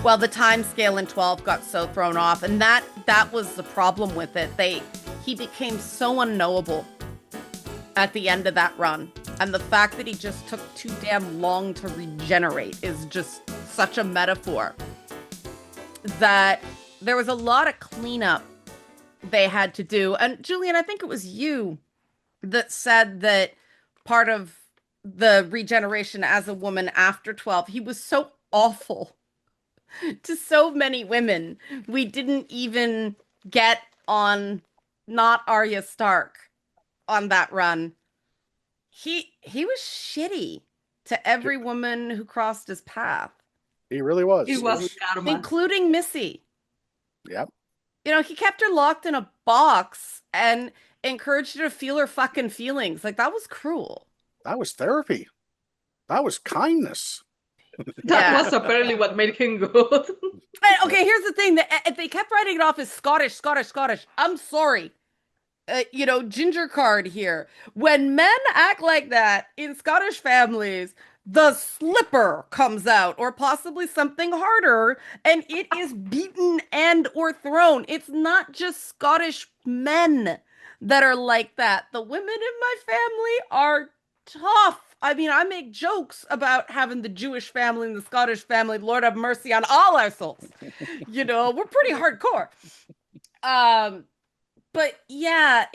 Well, the time scale in 12 got so thrown off, and that was the problem with it. He became so unknowable at the end of that run. And the fact that he just took too damn long to regenerate is just such a metaphor that there was a lot of cleanup they had to do. And Julian, I think it was you that said that part of the regeneration as a woman after 12, he was so awful to so many women. We didn't even get on not Arya Stark on that run. He was shitty to every woman who crossed his path. He really was. It was karma. Including Missy. Yep. You know, he kept her locked in a box and encouraged her to feel her fucking feelings. Like, that was cruel. That was therapy. That was kindness. That was apparently what made him good. Okay, here's the thing. They kept writing it off as Scottish. I'm sorry. Ginger card here. When men act like that in Scottish families, the slipper comes out, or possibly something harder, and it is beaten and or thrown. It's not just Scottish men that are like that. The women in my family are tough. I mean, I make jokes about having the Jewish family and the Scottish family. Lord have mercy on all our souls. We're pretty hardcore. But yeah,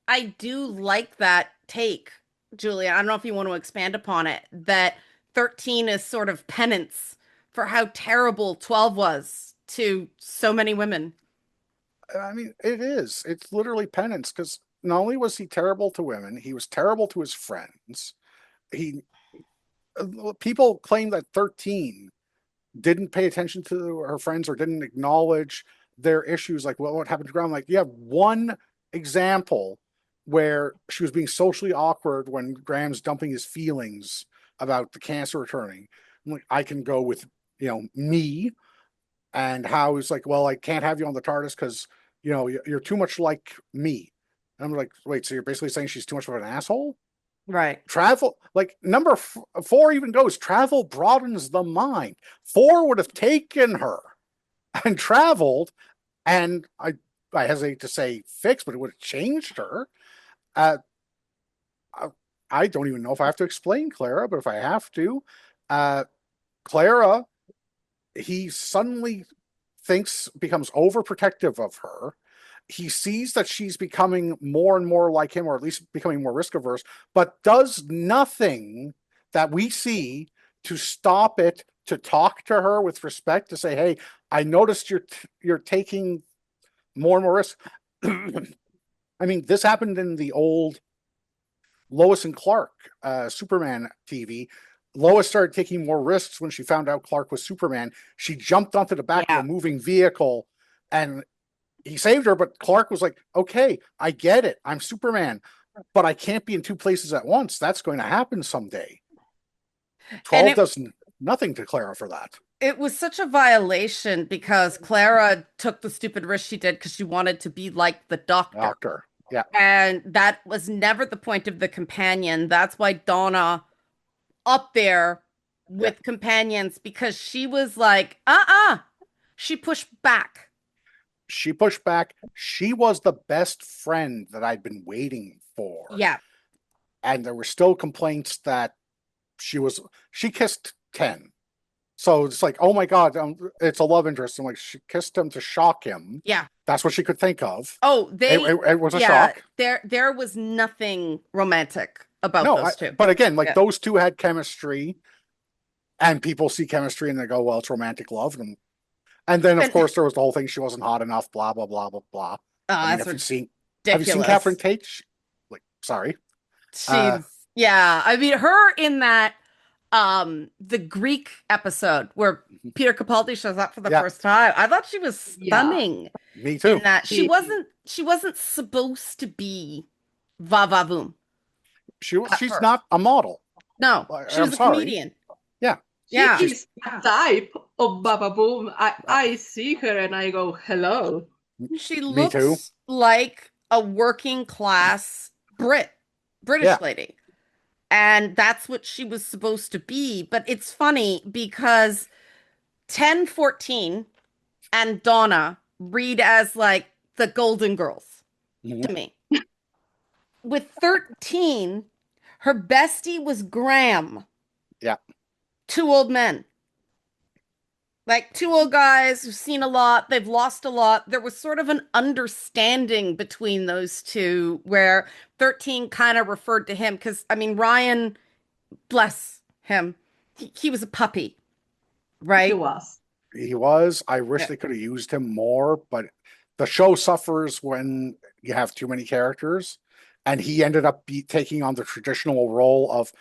I do like that take, Julia. I don't know if you want to expand upon it, that 13 is sort of penance for how terrible 12 was to so many women. I mean, it is. It's literally penance, because not only was he terrible to women, he was terrible to his friends. People claim that 13 didn't pay attention to her friends or didn't acknowledge their issues, like what happened to Graham. Like, you have one example where she was being socially awkward when Graham's dumping his feelings about the cancer returning. I'm like, I can go with, me, and how he's like, well, I can't have you on the TARDIS because, you're too much like me. And I'm like, wait, so you're basically saying she's too much of an asshole? Right. Travel, like number 4 even goes, travel broadens the mind. 4 would have taken her and traveled, and I hesitate to say fixed, but it would have changed her. I don't even know if I have to explain Clara, but if I have to, Clara, he suddenly becomes overprotective of her. He sees that she's becoming more and more like him, or at least becoming more risk averse, but does nothing that we see to stop it, to talk to her with respect, to say, hey, I noticed you're taking more and more risk. I mean, this happened in the old Lois and Clark Superman TV. Lois started taking more risks when she found out Clark was Superman. She jumped onto the back of a moving vehicle, and he saved her, but Clark was like, okay, I get it. I'm Superman, but I can't be in 2 places at once. That's going to happen someday. 12 does nothing to Clara for that. It was such a violation because Clara took the stupid risk she did because she wanted to be like the Doctor. Yeah. And that was never the point of the companion. That's why Donna up there with companions, because she was like, She pushed back. She pushed back. She was the best friend that I'd been waiting for. Yeah. And there were still complaints that she kissed 10. So it's like, oh my God, it's a love interest. And like, she kissed him to shock him. Yeah. That's what she could think of. Oh, it was a shock. There was nothing romantic about those two. But again, like those two had chemistry, and people see chemistry and they go, well, it's romantic love. And then, of course, there was the whole thing. She wasn't hot enough, blah, blah, blah, blah, blah. Have you seen Catherine Tate? Sorry. Yeah. I mean, her in that, the Greek episode where Peter Capaldi shows up for the first time. I thought she was stunning. Me too. In that she wasn't supposed to be va-va-voom. She's not a model. No, she was a comedian. Yeah. She is a type of Baba Boom. I see her and I go, hello. She looks like a working class British lady. And that's what she was supposed to be. But it's funny because 10, 14, and Donna read as like the Golden Girls Mhm. to me. With 13, her bestie was Graham, Yeah. two old men. Like two old guys who've seen a lot, they've lost a lot. There was sort of an understanding between those two where 13 kind of referred to him because, I mean, Ryan, bless him, he was a puppy, He right? was. He was. I wish Yeah. they could have used him more, but the show suffers when you have too many characters, and he ended up taking on the traditional role of.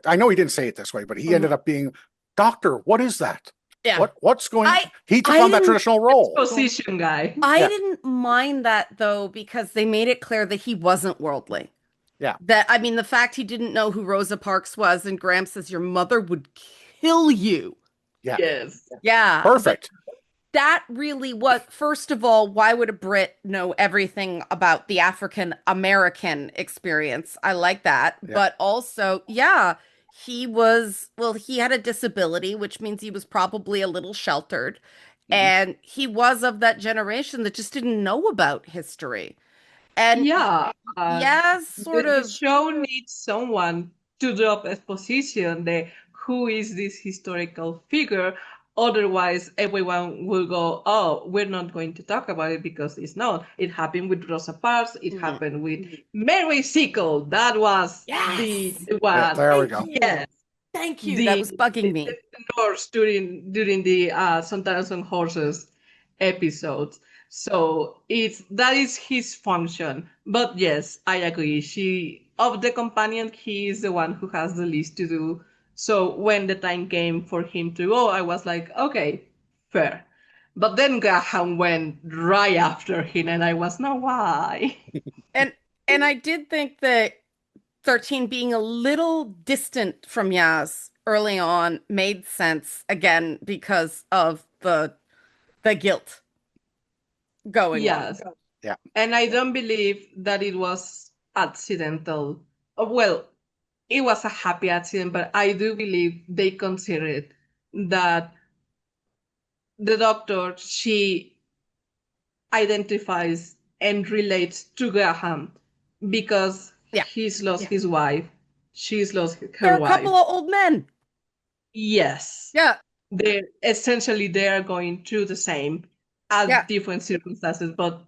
I know he didn't say it this way, but he ended Mhm. up being Doctor. What is that? Yeah. What's going? I He took I on that didn't traditional role. Exposition guy. I Yeah, didn't mind that though because they made it clear that he wasn't worldly. yeah, That I mean the fact he didn't know who Rosa Parks was and Graham says your mother would kill you. yeah. Yes. Yeah, like Perfect. that really was, first of all, why would a Brit know everything about the African American experience? I like that. Yeah. But also, yeah, he was, well, he had a disability, which means he was probably a little sheltered. Mhm. And he was of that generation that just didn't know about history. And Yeah. yeah, sort The of, show needs someone to drop exposition, the who is this historical figure. Otherwise, everyone will go, oh, we're not going to talk about it because it's not. It happened with Rosa Parks. It mhm. happened with Mary Sickle. That was Yes. the one. There we Thank go. you. Yes. Thank you. That the, was bugging the me. nurse during the Sometimes on Horses episodes. So that is his function. But yes, I agree. Of the companion, he is the one who has the least to do. So when the time came for him to go, I was like, okay, fair. But then Graham went right after him, and I was, no, why? And I did think that 13 being a little distant from Yaz early on made sense again because of the guilt going on. Yes. Yeah. And I don't believe that it was accidental. Well, it was a happy accident, but I do believe they considered that the doctor, she identifies and relates to Graham because Yeah. he's lost his wife, she's lost They're her a couple wife. of old men. Yes, Yeah. they are going through the same Yeah. at different circumstances, but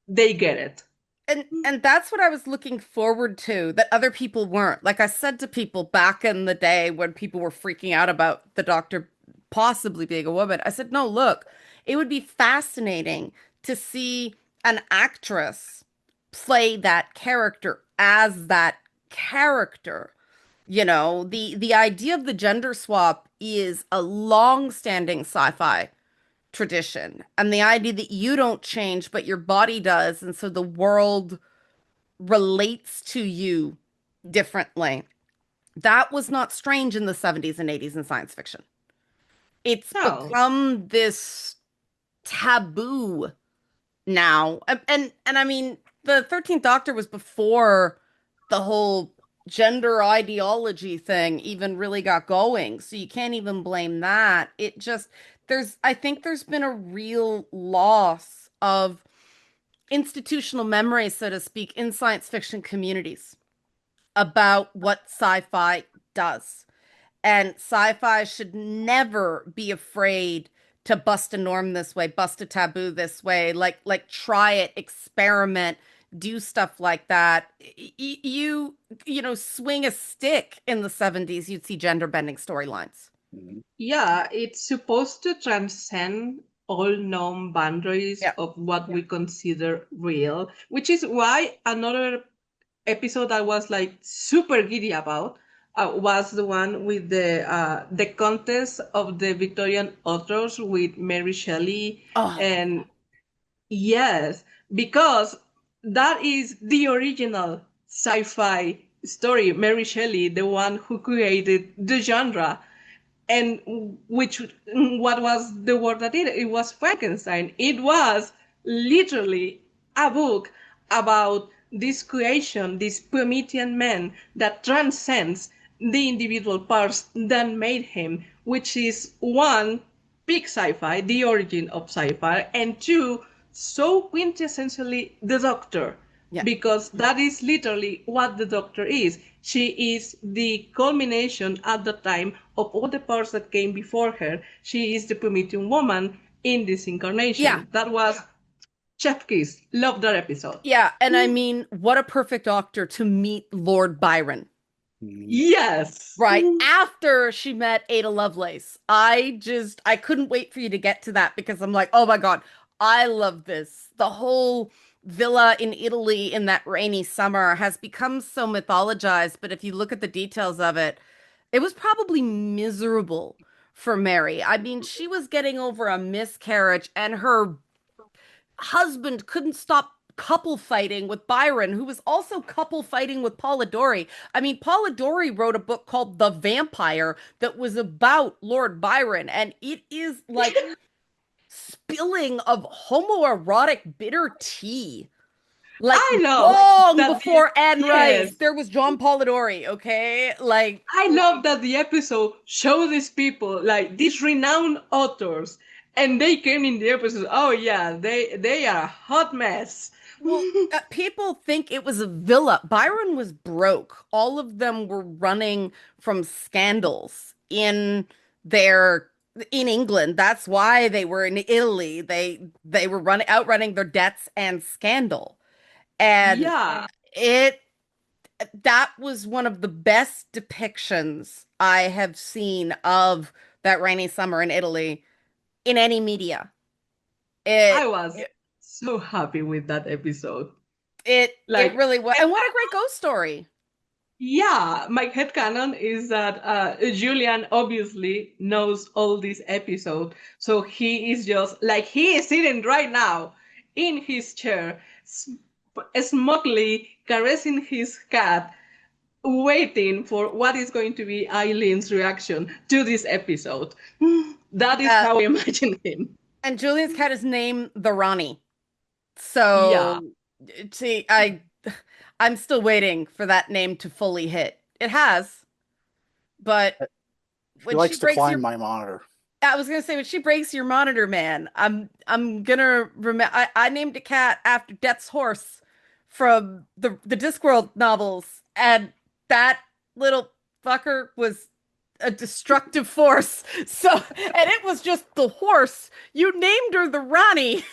they get it. And that's what I was looking forward to that other people weren't. Like I said to people back in the day when people were freaking out about the doctor possibly being a woman, I said, no, look, it would be fascinating to see an actress play that character as that character. You know, the idea of the gender swap is a long-standing sci-fi tradition. And the idea that you don't change, but your body does, and so the world relates to you differently. That was not strange in the 70s and 80s in science fiction. It's No. become this taboo now. And I mean, the 13th Doctor was before the whole gender ideology thing even really got going. So you can't even blame that. It just I think there's been a real loss of institutional memory, so to speak, in science fiction communities about what sci-fi does. And sci-fi should never be afraid to bust a norm this way, bust a taboo this way, try it, experiment, do stuff like that. You know, swing a stick in the 70s, you'd see gender bending storylines. Mhm. Yeah, it's supposed to transcend all known boundaries Yeah. of what we consider real, which is why another episode I was like super giddy about was the one with the contest of the Victorian authors with Mary Shelley. Oh, And yes, because that is the original sci-fi story. Mary Shelley, the one who created the genre, and which what was the word that it was Frankenstein. It was literally a book about this creation, this Promethean man that transcends the individual parts that made him, which is one, big sci-fi, the origin of sci-fi, and two, so quintessentially the Doctor. Yeah. Because that is literally what the Doctor is. She is the culmination at the time of all the parts that came before her. She is the Promethean woman in this incarnation. Yeah. That was Chef Kiss. Love that episode. Yeah, and I mean, what a perfect Doctor to meet Lord Byron. Yes. Right after she met Ada Lovelace. I couldn't wait for you to get to that because I'm like, oh my God, I love this. The whole villa in Italy in that rainy summer has become so mythologized, but if you look at the details of it, it was probably miserable for Mary. I mean, she was getting over a miscarriage and her husband couldn't stop couple fighting with Byron, who was also couple fighting with Polidori. I mean, Polidori wrote a book called The Vampire that was about Lord Byron, and it is like spilling of homoerotic bitter tea. Like I know long that before Anne Rice, yes. there was John Polidori, okay? Like I love that the episode showed these people, like these renowned authors, and they came in the episode. Oh yeah, they are a hot mess. well, people think it was a villa. Byron was broke. All of them were running from scandals in England. That's why they were in Italy. They were outrunning their debts and scandal. And Yeah, that was one of the best depictions I have seen of that rainy summer in Italy in any media. I was so happy with that episode. It Like, really was. And what a great ghost story. yeah, my headcanon is that Julian obviously knows all these episodes, so he is just like he is sitting right now in his chair, smugly caressing his cat, waiting for what is going to be Eileen's reaction to this episode. That is how I imagine him. And Julian's cat is named the Ronnie. So, Yeah. see, I'm still waiting for that name to fully hit. It has, but He when likes she to breaks climb your, my monitor. I was gonna say when she breaks your monitor, man, I'm gonna remember. I named a cat after Death's Horse from the Discworld novels, and that little fucker was a destructive force. So, and it was just the horse. You named her the Ronnie.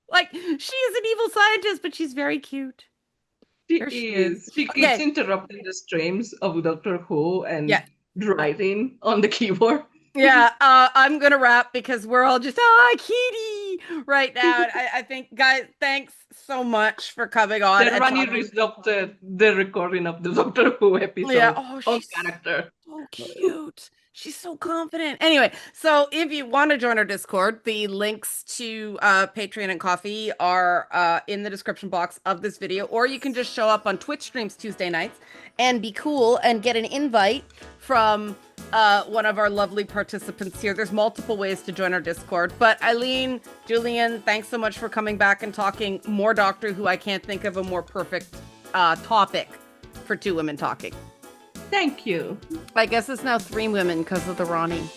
Like, she is an evil scientist, but she's very cute. She There she is. is. She keeps Okay. interrupting the streams of Doctor Who and Yeah. writing on the keyboard. Yeah, I'm gonna wrap because we're all just Kitty right now. And I think, guys, thanks so much for coming on. The and Rani talking- disrupted the recording of the Doctor Who episode Yeah, oh, on she's character. so cute. She's so confident. Anyway, so if you want to join our Discord, the links to Patreon and Coffee are in the description box of this video, or you can just show up on Twitch streams Tuesday nights and be cool and get an invite from one of our lovely participants here. There's multiple ways to join our Discord, but Eileen, Julian, thanks so much for coming back and talking more Doctor Who. I can't think of a more perfect topic for two women talking. Thank you. I guess it's now three women because of the Ronnie.